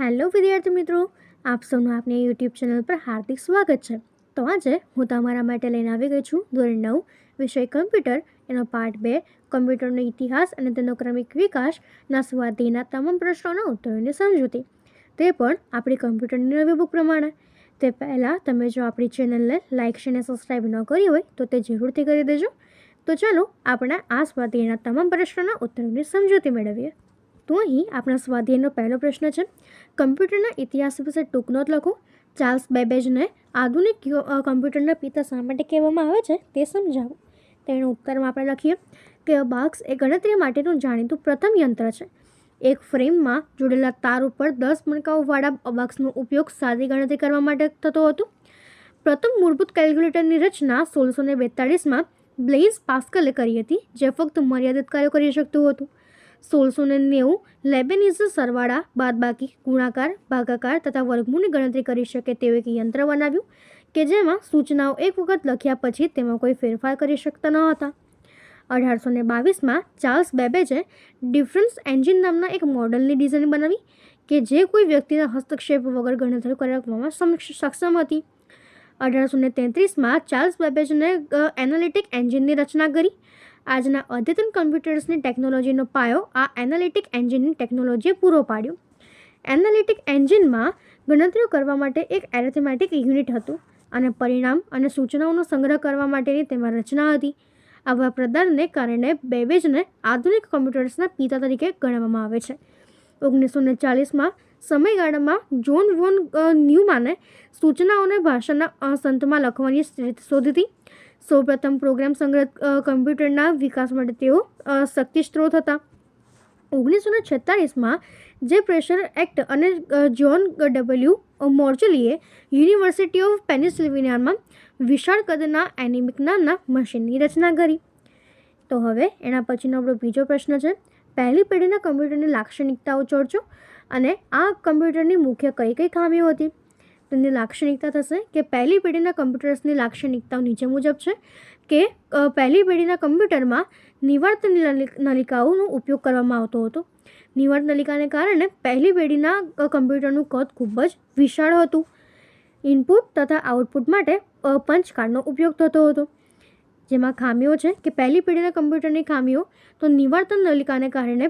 Hello વિદ્યાર્થી મિત્રો, આપ સૌનું આપની યુટ્યુબ ચેનલ પર હાર્દિક સ્વાગત છે. તો આજે હું તમારા માટે લઈને આવી ગઈ છું ધોરણ 9 વિષય કમ્પ્યુટર એનો પાર્ટ 2 કમ્પ્યુટરનો ઇતિહાસ અને તેનો ક્રમિક વિકાસના સ્વાધ્યાયના તમામ પ્રશ્નોના ઉત્તરોની સમજૂતી, તે પણ આપણી કમ્પ્યુટરની નવી બુક પ્રમાણે. તે પહેલાં તમે જો આપણી ચેનલને લાઇક અને સબસ્ક્રાઈબ ન કરી હોય તો તે જરૂરથી કરી દેજો. તો ચાલો આપણે આ સ્વાધ્યાયના તમામ પ્રશ્નોના ઉત્તરોની સમજૂતી મેળવીએ. તો અહીં આપણા સ્વાધ્યાયનો પહેલો પ્રશ્ન છે, કમ્પ્યુટરના ઇતિહાસ વિશે ટૂંક નોંધ લખો. ચાર્લ્સ બેબેજને આધુનિક કમ્પ્યુટરના પિતા શા માટે કહેવામાં આવે છે તે સમજાવો. તેનો ઉત્તરમાં આપણે લખીએ કે અબાક્સ એ ગણતરી માટેનું જાણીતું પ્રથમ યંત્ર છે. એક ફ્રેમમાં જોડેલા તાર ઉપર 10 મણકાઓવાળા અબાક્સનો ઉપયોગ સાદી ગણતરી કરવા માટે થતો હતો. પ્રથમ મૂળભૂત કેલ્ક્યુલેટરની રચના 1642માં બ્લેઇઝ પાસ્કલે કરી હતી, જે ફક્ત મર્યાદિત કાર્યો કરી શકતું હતું. 1690 લેબેનીઝ સરવાળા, બાદબાકી, ગુણાકાર, ભાગાકાર તથા વર્ગમૂળની ગણતરી કરી શકે તેવું એક યંત્ર બનાવ્યું કે જેમાં સૂચનાઓ એક વખત લખ્યા પછી તેમાં કોઈ ફેરફાર કરી શકતા ન હતા. 1822માં ચાર્લ્સ બેબેજે ડિફરન્સ એન્જિન નામના એક મોડલની ડિઝાઇન બનાવી કે જે કોઈ વ્યક્તિના હસ્તક્ષેપ વગર ગણતરી કરવામાં સક્ષમ હતી. 1833માં ચાર્લ્સ બેબેજને એનાલિટિક એન્જિનની રચના કરી. આજના અદ્યતન કમ્પ્યુટર્સની ટેકનોલોજીનો પાયો આ એનાલિટિક એન્જિનની ટેકનોલોજીએ પૂરો પાડ્યો. એનાલિટિક એન્જિનમાં ગણતરીઓ કરવા માટે એક એરિથમેટિક યુનિટ હતું અને પરિણામ અને સૂચનાઓનો સંગ્રહ કરવા માટેની તેમાં રચના હતી. આવા પ્રદાનને કારણે બેબેજને આધુનિક કમ્પ્યુટર્સના પિતા તરીકે ગણવામાં આવે છે. 1940માં સમયગાળામાં જોન વોન ન્યુમાને સૂચનાઓને ભાષાના સંતમાં લખવાની રીત શોધી હતી. સૌપ્રથમ પ્રોગ્રામ સંગ્રહ કમ્પ્યુટરના વિકાસ માટે તેઓ શક્તિ સ્ત્રોત હતા. 1946માં જે પ્રેશર એક્ટ અને જ્હોન ડબલ્યુ મોર્ચલીએ યુનિવર્સિટી ઓફ પેનિસિલ્વેનિયામાં વિશાળ કદના એનિમિક નામના મશીનની રચના કરી. તો હવે એના પછીનો આપણો બીજો પ્રશ્ન છે, પહેલી પેઢીના કમ્પ્યુટરની લાક્ષણિકતાઓ ચર્ચો અને આ કમ્પ્યુટરની મુખ્ય કઈ કઈ ખામીઓ હતી. તેની લાક્ષણિકતા થશે કે પહેલી પેઢીના કમ્પ્યુટર્સની લાક્ષણિકતાઓ નીચે મુજબ છે કે પહેલી પેઢીના કમ્પ્યુટરમાં નિવાર્ત નલિકાઓનો ઉપયોગ કરવામાં આવતો હતો. નિવાર્ત નલિકાને કારણે પહેલી પેઢીના કમ્પ્યુટરનું કદ ખૂબ જ વિશાળ હતું. ઇનપુટ તથા આઉટપુટ માટે પંચ કાર્ડનો ઉપયોગ થતો હતો. જેમાં ખામીઓ છે કે પહેલી પેઢીના કમ્પ્યુટરની ખામીઓ તો નિવાર્તન નલિકાને કારણે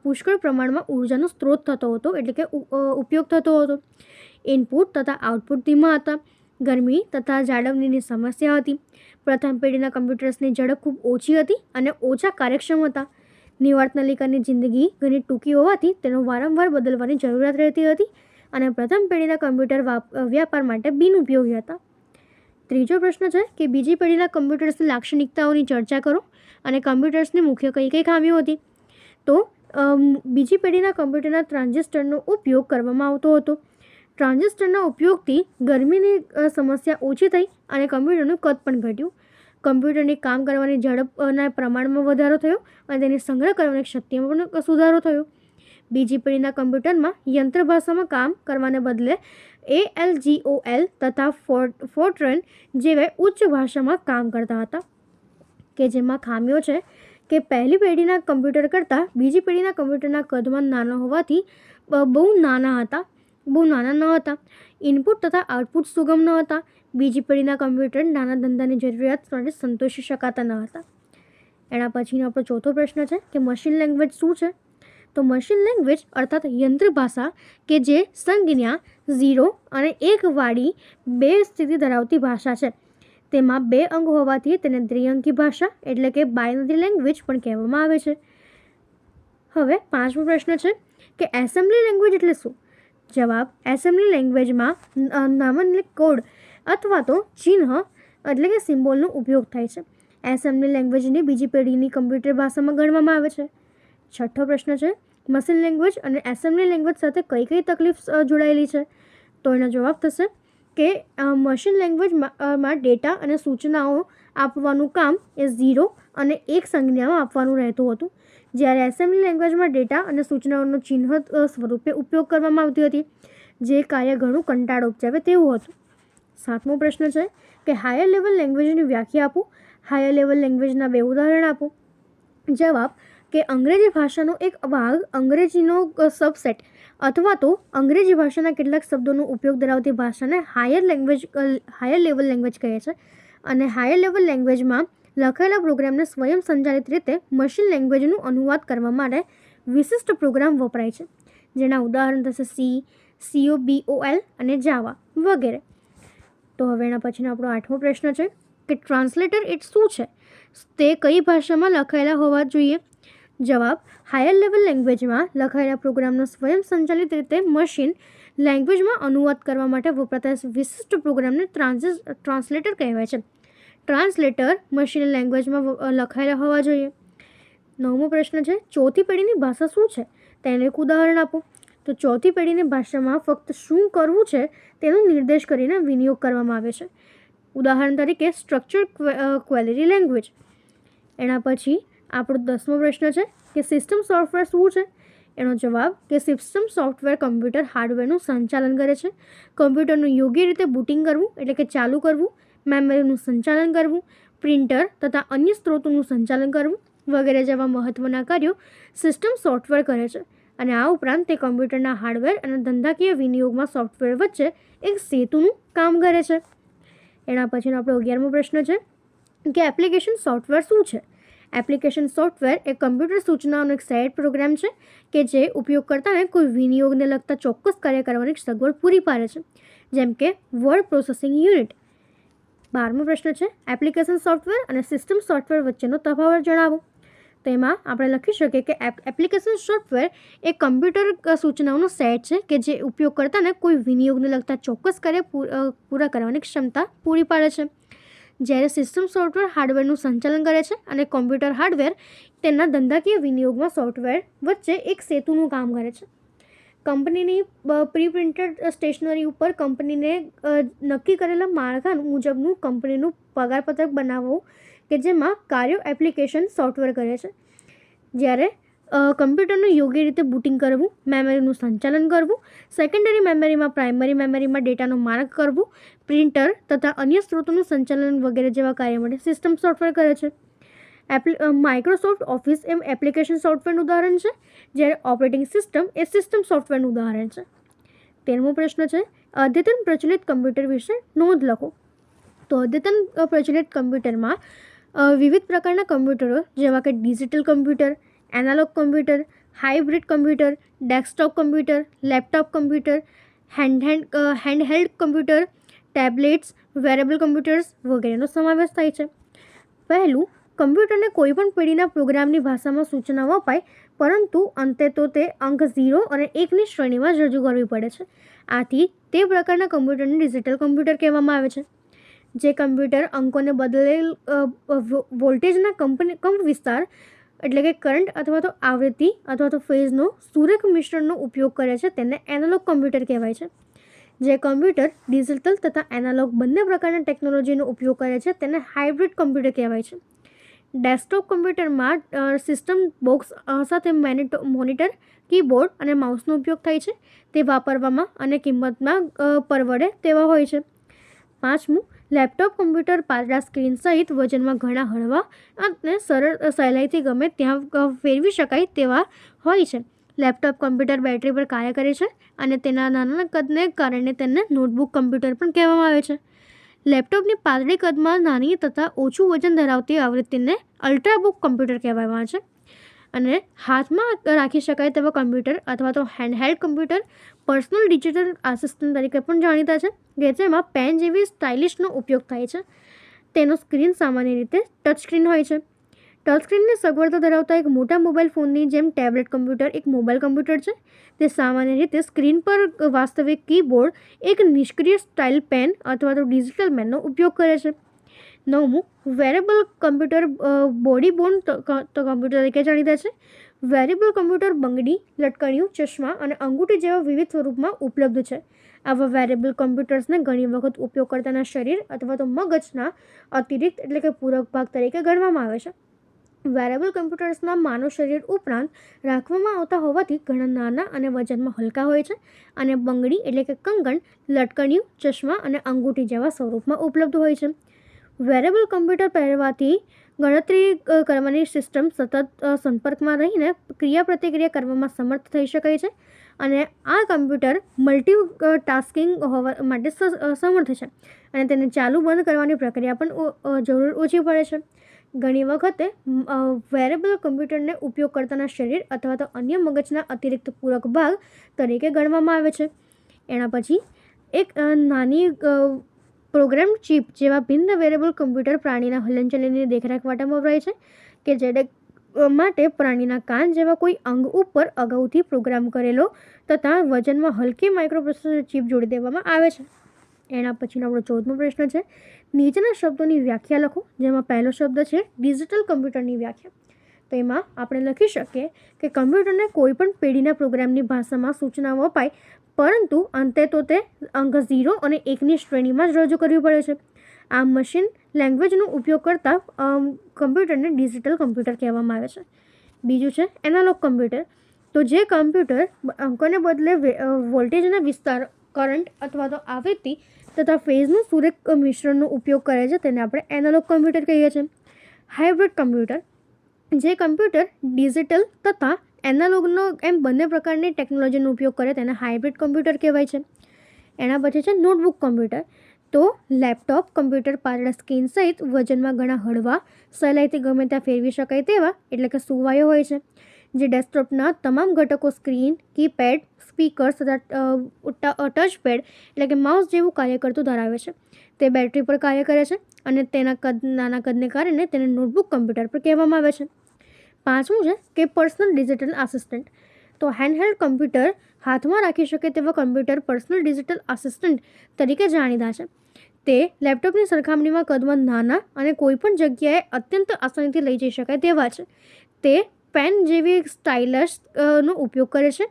પુષ્કળ પ્રમાણમાં ઉર્જાનો સ્ત્રોત થતો હતો, એટલે કે ઉપયોગ થતો હતો. ઇનપુટ તથા આઉટપુટ ધીમા હતા. ગરમી તથા જાળવણીની સમસ્યા હતી. પ્રથમ પેઢીના કમ્પ્યુટર્સની ઝડપ ખૂબ ઓછી હતી અને ઓછા કાર્યક્ષમ હતા. નિવાર્ત નલિકાની જિંદગી ઘણી ટૂંકી હોવાથી તેનો વારંવાર બદલવાની જરૂરિયાત રહેતી હતી અને પ્રથમ પેઢીના કમ્પ્યુટર વ્યાપાર માટે બિનઉપયોગી હતા. ત્રીજો પ્રશ્ન છે કે બીજી પેઢીના કમ્પ્યુટર્સની લાક્ષણિકતાઓની ચર્ચા કરો અને કમ્પ્યુટર્સની મુખ્ય કઈ કઈ ખામીઓ હતી. તો બીજી પેઢીના કમ્પ્યુટરના ટ્રાન્ઝિસ્ટરનો ઉપયોગ કરવામાં આવતો હતો. ટ્રાન્ઝિસ્ટરના ઉપયોગથી ગરમીની સમસ્યા ઓછી થઈ અને કમ્પ્યુટરનું કદ પણ ઘટ્યું. કમ્પ્યુટરની કામ કરવાની ઝડપના પ્રમાણમાં વધારો થયો અને તેની સંગ્રહ કરવાની શક્તિમાં પણ સુધારો થયો. બીજી પેઢીના કમ્પ્યુટરમાં યંત્ર ભાષામાં કામ કરવાને બદલે ALGOL તથા ફોર્ટ્રેન જેવા ઉચ્ચ ભાષામાં કામ કરતા હતા. કે જેમાં ખામીઓ છે કે પહેલી પેઢીના કમ્પ્યુટર કરતાં બીજી પેઢીના કમ્પ્યુટરના કદમાં નાના હોવાથી બહુ નાના ન હતા. ઇનપુટ તથા આઉટપુટ સુગમ ન હતા. બીજી પેઢીના કમ્પ્યુટર નાના ધંધાની જરૂરિયાત માટે સંતોષી શકાતા ન હતા. એના પછીનો આપણો ચોથો પ્રશ્ન છે કે મશીન લેંગ્વેજ શું છે. તો મશીન લેંગ્વેજ અર્થાત યંત્ર ભાષા કે જે સંજ્ઞા 0 અને 1 વાળી બે સ્થિતિ ધરાવતી ભાષા છે. તેમાં 2 અંગ હોવાથી તેને દ્વિઅંકી ભાષા એટલે કે બાયનરી લેંગ્વેજ પણ કહેવામાં આવે છે. હવે પાંચમો પ્રશ્ન છે કે એસેમ્બલી લેંગ્વેજ એટલે શું. જવાબ, એસેમ્બલી લેંગ્વેજમાં નામનિક કોડ અથવા તો ચિહ્ન એટલે કે સિમ્બોલનો ઉપયોગ થાય છે. એસેમ્બલી લેંગ્વેજને બીજી પેઢીની કમ્પ્યુટર ભાષામાં ગણવામાં આવે છે. છઠ્ઠો પ્રશ્ન છે, મશીન લેંગ્વેજ અને એસેમ્બલી લેંગ્વેજ સાથે કઈ કઈ તકલીફ જોડાયેલી છે. તો એનો જવાબ થશે કે મશીન લેંગ્વેજમાં ડેટા અને સૂચનાઓ આપવાનું કામ એ 0 અને 1 સંજ્ઞામાં આપવાનું રહેતું હતું, જ્યારે એસેમ્બલી લેંગ્વેજમાં ડેટા અને સૂચનાઓનો ચિહ્ન સ્વરૂપે ઉપયોગ કરવામાં આવતી હતી, જે કાર્ય ઘણું કંટાળો ઉપજાવે તેવું હતું. સાતમો પ્રશ્ન છે કે હાયર લેવલ લેંગ્વેજની વ્યાખ્યા આપો. હાયર લેવલ લેંગ્વેજના 2 ઉદાહરણ આપો. જવાબ કે અંગ્રેજી ભાષાનો એક ભાગ અંગ્રેજીનો સબસેટ અથવા તો અંગ્રેજી ભાષાના કેટલાક શબ્દોનો ઉપયોગ ધરાવતી ભાષાને હાયર લેવલ લેંગ્વેજ કહે છે. અને હાયર લેવલ લેંગ્વેજમાં લખાયેલા પ્રોગ્રામને સ્વયં સંચાલિત રીતે મશીન લેંગ્વેજનું અનુવાદ કરવા માટે વિશિષ્ટ પ્રોગ્રામ વપરાય છે, જેના ઉદાહરણ થશે સી, COBOL અને જાવા વગેરે. તો હવે એના પછીનો આપણો 8મો પ્રશ્ન છે કે ટ્રાન્સલેટર એટલે શું છે, તે કઈ ભાષામાં લખાયેલા હોવા જોઈએ? જવાબ: હાયર લેવલ લેંગ્વેજમાં લખાયેલા પ્રોગ્રામનો સ્વયં સંચાલિત રીતે મશીન લેંગ્વેજમાં અનુવાદ કરવા માટે વપરાતા વિશિષ્ટ પ્રોગ્રામને ટ્રાન્સલેટર કહેવાય છે. ટ્રાન્સલેટર મશીન લેંગ્વેજમાં લખાયેલા હોવા જોઈએ. 9મો પ્રશ્ન છે ચોથી પેઢીની ભાષા શું છે, તેનું એક ઉદાહરણ આપો. તો ચોથી પેઢીની ભાષામાં ફક્ત શું કરવું છે તેનો નિર્દેશ કરીને વિનિયોગ કરવામાં આવે છે. ઉદાહરણ તરીકે સ્ટ્રક્ચર્ડ ક્વેરી લેંગ્વેજ. એના પછી આપણો 10મો પ્રશ્ન છે કે સિસ્ટમ સોફ્ટવેર શું છે? એનો જવાબ કે સિસ્ટમ સોફ્ટવેર કમ્પ્યુટર હાર્ડવેરનું સંચાલન કરે છે. કમ્પ્યુટરનું યોગ્ય રીતે બુટિંગ કરવું એટલે કે ચાલુ કરવું, મેમરીનું સંચાલન કરવું, પ્રિન્ટર તથા અન્ય સ્ત્રોતોનું સંચાલન કરવું વગેરે જેવા મહત્ત્વના કાર્યો સિસ્ટમ સોફ્ટવેર કરે છે. અને આ ઉપરાંત તે કમ્પ્યુટરના હાર્ડવેર અને ધંધાકીય વિનિયોગમાં સોફ્ટવેર વચ્ચે એક સેતુનું કામ કરે છે. એના પછીનો આપણો 11મો પ્રશ્ન છે કે એપ્લિકેશન સોફ્ટવેર શું છે? એપ્લિકેશન સોફ્ટવેર એ કમ્પ્યુટર સૂચનાઓનો એક સેટ પ્રોગ્રામ છે કે જે ઉપયોગકર્તાને કોઈ વિનિયોગને લગતા ચોક્કસ કાર્ય કરવાની સગવડ પૂરી પાડે છે, જેમ કે વર્ડ પ્રોસેસિંગ યુનિટ. 12મો પ્રશ્ન છે એપ્લિકેશન સોફ્ટવેર અને સિસ્ટમ સોફ્ટવેર વચ્ચેનો તફાવત જણાવો. તો એમાં આપણે લખી શકીએ કે એપ્લિકેશન સોફ્ટવેર એ કમ્પ્યુટર સૂચનાઓનો સેટ છે કે જે ઉપયોગકર્તાને કોઈ વિનિયોગને લગતા ચોક્કસ કાર્ય પૂરા કરવાની ક્ષમતા પૂરી પાડે છે, જ્યારે સિસ્ટમ સોફ્ટવેર હાર્ડવેરનું સંચાલન કરે છે અને કોમ્પ્યુટર હાર્ડવેર તેના ધંધાકીય વિનિયોગમાં સોફ્ટવેર વચ્ચે એક સેતુનું કામ કરે છે. કંપનીની પ્રી પ્રિન્ટેડ સ્ટેશનરી ઉપર કંપનીને નક્કી કરેલા માળખા મુજબનું કંપનીનું પગારપત્રક બનાવવું કે જેમાં કાર્યો એપ્લિકેશન સોફ્ટવેર કરે છે, જ્યારે કમ્પ્યુટરનું યોગ્ય રીતે બુટિંગ કરવું, મેમરીનું સંચાલન કરવું, સેકન્ડરી મેમરીમાં પ્રાઇમરી મેમરીમાં ડેટાનો માર્ગ કરવું, પ્રિન્ટર તથા અન્ય સ્ત્રોતોનું સંચાલન વગેરે જેવા કાર્ય માટે સિસ્ટમ સોફ્ટવેર કરે છે. માઇક્રોસોફ્ટ ઓફિસ એમ એપ્લિકેશન સોફ્ટવેરનું ઉદાહરણ છે, જ્યારે ઓપરેટિંગ સિસ્ટમ એ સિસ્ટમ સોફ્ટવેરનું ઉદાહરણ છે. 13મો પ્રશ્ન છે અદ્યતન પ્રચલિત કમ્પ્યુટર વિશે નોંધ લખો. તો અદ્યતન પ્રચલિત કમ્પ્યુટરમાં વિવિધ પ્રકારના કમ્પ્યુટરો જેવા કે digital computer, analog computer, hybrid computer, desktop computer, laptop computer, handheld computer, tablets, wearable computers વગેરેનો સમાવેશ થાય છે. પહેલું, કમ્પ્યુટરને કોઈપણ પેઢીના પ્રોગ્રામની ભાષામાં સૂચનાઓ અપાય, પરંતુ અંતે તો તે અંક 0 અને 1ની શ્રેણીમાં જ રજૂ કરવી પડે છે. આથી તે પ્રકારના કમ્પ્યુટરને ડિજિટલ કમ્પ્યુટર કહેવામાં આવે છે. જે કમ્પ્યુટર અંકોને બદલેલ વોલ્ટેજના કંપ વિસ્તાર એટલે કે કરંટ અથવા તો આવૃત્તિ અથવા તો ફેઝનો સુરેખ મિશ્રણનો ઉપયોગ કરે છે તેને એનાલોગ કમ્પ્યુટર કહેવાય છે. જે કમ્પ્યુટર ડિજિટલ તથા એનાલોગ બંને પ્રકારના ટેકનોલોજીનો ઉપયોગ કરે છે તેને હાઇબ્રિડ કમ્પ્યુટર કહેવાય છે. ડેસ્કટોપ કમ્પ્યુટરમાં સિસ્ટમ બોક્સ સાથે મોનિટર, કીબોર્ડ અને માઉસનો ઉપયોગ થાય છે. તે વાપરવામાં અને કિંમતમાં પરવડે તેવા હોય છે. 5મું, લેપટોપ કમ્પ્યુટર પાતળા સ્ક્રીન સહિત વજનમાં ઘણા હળવા અને સહેલાઈથી ગમે ત્યાં ફેરવી શકાય તેવા હોય છે. લેપટોપ કમ્પ્યુટર બેટરી પર કાર્ય કરે છે અને તેના નાના કદને કારણે તેને નોટબુક કમ્પ્યુટર પણ કહેવામાં આવે છે. લેપટોપની પાતળી કદમાં નાની તથા ઓછું વજન ધરાવતી આવૃત્તિને અલ્ટ્રાબુક કમ્પ્યુટર કહેવામાં આવે છે. અને હાથમાં રાખી શકાય તેવા કમ્પ્યુટર અથવા તો handheld computer personal digital assistant તરીકે પણ જાણીતા છે, કે જેમાં પેન જેવી સ્ટાઇલિશનો ઉપયોગ થાય છે. તેનો સ્ક્રીન સામાન્ય રીતે ટચ સ્ક્રીન હોય છે. ટચ સ્ક્રીનની સગવડતા ધરાવતા એક મોટા મોબાઈલ ફોનની જેમ ટેબ્લેટ કમ્પ્યુટર એક મોબાઈલ કમ્પ્યુટર છે. તે સામાન્ય રીતે સ્ક્રીન પર વાસ્તવિક કીબોર્ડ, એક નિષ્ક્રિય સ્ટાઇલ પેન અથવા તો ડિજિટલ પેનનો ઉપયોગ કરે છે. 9મું, wearable computer body borne computer તરીકે જાણીતા છે. વેરેબલ કમ્પ્યુટર બંગડી, લટકણિયું, ચશ્મા અને અંગૂઠી જેવા વિવિધ સ્વરૂપમાં ઉપલબ્ધ છે. આવા વેરેબલ કમ્પ્યુટર્સને ઘણી વખત ઉપયોગકર્તાના શરીર અથવા તો મગજના અતિરિક્ત એટલે કે પૂરક ભાગ તરીકે ગણવામાં આવે છે. વેરેબલ કમ્પ્યુટર્સના માનવ શરીર ઉપરાંત રાખવામાં આવતા હોવાથી ઘણા નાના અને વજનમાં હલકા હોય છે અને બંગડી એટલે કે કંગણ, લટકણિયું, ચશ્મા અને અંગૂઠી જેવા સ્વરૂપમાં ઉપલબ્ધ હોય છે. વેરેબલ કમ્પ્યુટર પહેરવાથી ગણતરી કરવાની સિસ્ટમ સતત સંપર્કમાં રહીને ક્રિયાપ્રતિક્રિયા કરવામાં સમર્થ થઈ શકાય છે અને આ કમ્પ્યુટર મલ્ટીટાસ્કિંગ હોવા માટે સમર્થ છે અને તેને ચાલુ બંધ કરવાની પ્રક્રિયા પણ જરૂર ઓછી પડે છે. ઘણી વખતે વેરેબલ કમ્પ્યુટરને ઉપયોગકર્તાના શરીર અથવા તો અન્ય મગજના અતિરિક્ત પૂરક ભાગ તરીકે ગણવામાં આવે છે. એના પછી એક નાની પ્રોગ્રામ ચિપ જેવા ભિન્ન વેરેબલ કમ્પ્યુટર પ્રાણીના હલનચલનની દેખરેખ માટે વપરાય છે કે જે માટે પ્રાણીના કાન જેવા કોઈ અંગ ઉપર અગાઉથી પ્રોગ્રામ કરેલો તથા વજનમાં હલકી માઇક્રોપ્રોસેસર ચિપ જોડી દેવામાં આવે છે. એના પછીનો આપણો 14મો પ્રશ્ન છે, નીચેના શબ્દોની વ્યાખ્યા લખો. જેમાં પહેલો શબ્દ છે ડિજિટલ કમ્પ્યુટરની વ્યાખ્યા. તો એમાં આપણે લખી શકીએ કે કમ્પ્યુટરને કોઈ પણ પેઢીના પ્રોગ્રામની ભાષામાં સૂચનાઓ અપાય, પરંતુ અંતે તો તે અંક 0 અને 1ની શ્રેણીમાં જ રજૂ કરવી પડે છે. આ મશીન લેંગ્વેજનો ઉપયોગ કરતા કમ્પ્યુટરને ડિજિટલ કમ્પ્યુટર કહેવામાં આવે છે. બીજું છે એનાલોગ કમ્પ્યુટર. તો જે કમ્પ્યુટર અંકોને બદલે વોલ્ટેજના વિસ્તાર, કરંટ અથવા તો આવૃત્તિ તથા ફેઝનું સુરેખ મિશ્રણનો ઉપયોગ કરે છે તેને આપણે એનાલોગ કમ્પ્યુટર કહીએ છીએ. હાઇબ્રિડ કમ્પ્યુટર, જે કમ્પ્યુટર ડિજિટલ તથા એનાલોગનો એમ બંને પ્રકારની ટેકનોલોજીનો ઉપયોગ કરે તેને હાઇબ્રિડ કમ્પ્યુટર કહેવાય છે. એના પછી છે નોટબુક કમ્પ્યુટર. તો લેપટોપ કમ્પ્યુટર પાતળા સ્ક્રીન સહિત વજનમાં ઘણા હળવા, સહેલાઈથી ગમે ત્યાં ફેરવી શકાય તેવા એટલે કે સુવાયો હોય છે, જે ડેસ્કટોપના તમામ ઘટકો સ્ક્રીન, કીપેડ, સ્પીકર્સ તથા ટચપેડ એટલે કે માઉસ જેવું કાર્ય કરતું ધરાવે છે. તે બેટરી પર કાર્ય કરે છે અને તેના નાના કદને કારણે તેને નોટબુક કમ્પ્યુટર પર કહેવામાં આવે છે. 5મું છે કે પર્સનલ ડિજિટલ આસિસ્ટન્ટ. તો હેન્ડહેલ્ડ કમ્પ્યુટર હાથમાં રાખી શકે તેવા કમ્પ્યુટર પર્સનલ ડિજિટલ આસિસ્ટન્ટ તરીકે જાણીતા છે. તે લેપટોપની સરખામણીમાં કદમાં નાના અને કોઈપણ જગ્યાએ અત્યંત આસાનીથી લઈ જઈ શકાય તેવા છે. તે પેન જેવી સ્ટાઇલસનો ઉપયોગ કરે છે.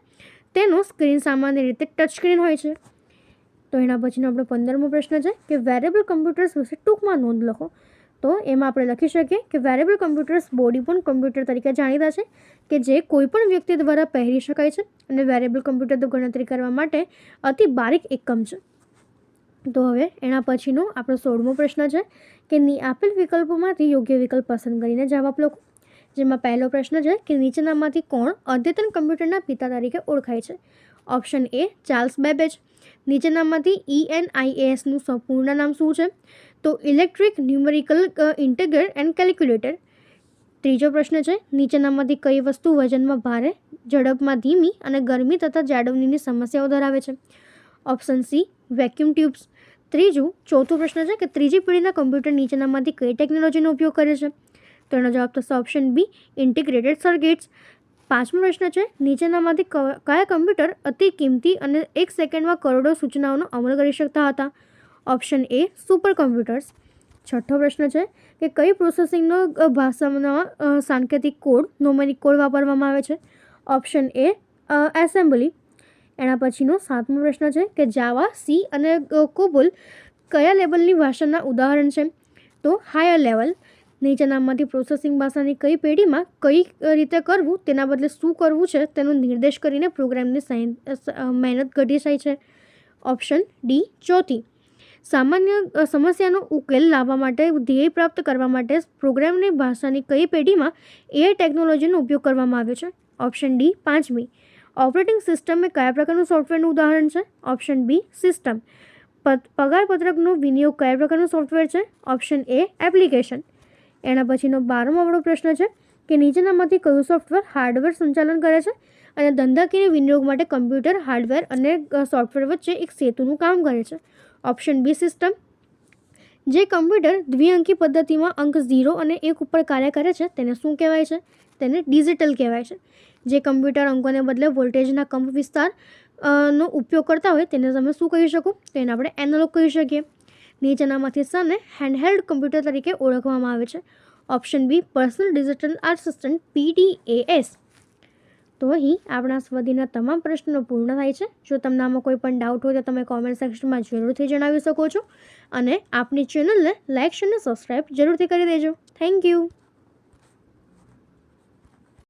તેનો સ્ક્રીન સામાન્ય રીતે ટચ સ્ક્રીન હોય છે. તો એના પછીનો આપણો 15મો પ્રશ્ન છે કે વેરેબલ કમ્પ્યુટર્સ વિશે ટૂંકમાં નોંધ લખો. તો એમાં આપણે લખી શકીએ કે વેરેબલ કમ્પ્યુટર્સ બોડીબોર્ન કમ્પ્યુટર તરીકે જાણીતા છે કે જે કોઈપણ વ્યક્તિ દ્વારા પહેરી શકાય છે અને વેરેબલ કમ્પ્યુટર ગણતરી કરવા માટે અતિ બારીક એકમ છે. તો હવે એના પછીનો આપણો 16મો પ્રશ્ન છે કે આપેલ વિકલ્પોમાંથી યોગ્ય વિકલ્પ પસંદ કરીને જવાબ લખો. જેમાં પહેલો પ્રશ્ન છે કે નીચેનામાંથી કોણ અદ્યતન કમ્પ્યુટરના પિતા તરીકે ઓળખાય છે? Option A Charles Babbage. નીચેનામાંથી ENIACનું સંપૂર્ણ નામ શું છે? તો electric numerical integrator and calculator. ત્રીજો પ્રશ્ન છે નીચેનામાંથી કઈ વસ્તુ વજનમાં ભારે, ઝડપમાં ધીમી અને ગરમી તથા જાળવણીની સમસ્યાઓ ધરાવે છે? Option C vacuum tubes. ચોથો પ્રશ્ન છે કે ત્રીજી પેઢીના કમ્પ્યુટર નીચેનામાંથી કઈ ટેકનોલોજીનો ઉપયોગ કરે છે? તો એનો જવાબ થશે ઓપ્શન બી ઇન્ટિગ્રેટેડ સર્કિટ્સ. 5મો પ્રશ્ન છે નીચેનામાંથી કયા કમ્પ્યુટર અતિ કિંમતી અને 1 સેકન્ડમાં કરોડો સૂચનાઓનો અમલ કરી શકતા હતા? Option A super computers. 6થો પ્રશ્ન છે કે કઈ પ્રોસેસિંગનો ભાષામાં સાંકેતિક કોડ, ન્યુમેરિક કોડ વાપરવામાં આવે છે? Option A assembly. એના પછીનો 7મો પ્રશ્ન છે કે જાવા, સી અને કોબોલ કયા લેવલની ભાષાના ઉદાહરણ છે? તો હાયર લેવલ. નીચેનામાંથી પ્રોસેસિંગ ભાષાની કઈ પેઢીમાં કઈ રીતે કરવું તેના બદલે શું કરવું છે તેનો નિર્દેશ કરીને પ્રોગ્રામની મહેનત ઘટી જાય છે? ઓપ્શન ડી ચોથી. સામાન્ય સમસ્યાનો ઉકેલ લાવવા માટે, ધ્યેય પ્રાપ્ત કરવા માટે પ્રોગ્રામની ભાષાની કઈ પેઢીમાં AI ટેકનોલોજીનો ઉપયોગ કરવામાં આવ્યો છે? ઓપ્શન ડી 5મી. ઓપરેટિંગ સિસ્ટમ એ કયા પ્રકારનું સોફ્ટવેરનું ઉદાહરણ છે? Option B system. પગારપત્રકનો વિનિયોગ કયા પ્રકારનું સોફ્ટવેર છે? Option A application. એના પછીનો 12મો આપણો પ્રશ્ન છે કે નીચેનામાંથી કયું સોફ્ટવેર હાર્ડવેર સંચાલન કરે છે અને ધંધાકીય વિનિયોગ માટે કમ્પ્યુટર, હાર્ડવેર અને સોફ્ટવેર વચ્ચે એક સેતુનું કામ કરે છે? Option B system. જે કમ્પ્યુટર દ્વિઅંકી પદ્ધતિમાં અંક 0 અને 1 ઉપર કાર્ય કરે છે તેને શું કહેવાય છે? તેને ડિજિટલ કહેવાય છે. જે કમ્પ્યુટર અંકોને બદલે વોલ્ટેજના કંપ વિસ્તાર નો ઉપયોગ કરતા હોય તેને તમે શું કહી શકો? તો એને આપણે એનાલોગ કહી શકીએ. નીચેનામાંથી શાને હેન્ડહેલ્ડ કમ્પ્યુટર તરીકે ઓળખવામાં આવે છે? Option B personal digital assistant PDAS. તો અહીં આપણા સ્વાધ્યાયના તમામ પ્રશ્નો પૂર્ણ થાય છે. જો તમને આમાં કોઈ પણ ડાઉટ હોય તો તમે કોમેન્ટ સેક્શનમાં જરૂરથી જણાવી શકો છો અને આપની ચેનલને લાઇક અને સબસ્ક્રાઈબ જરૂરથી કરી દેજો. Thank you.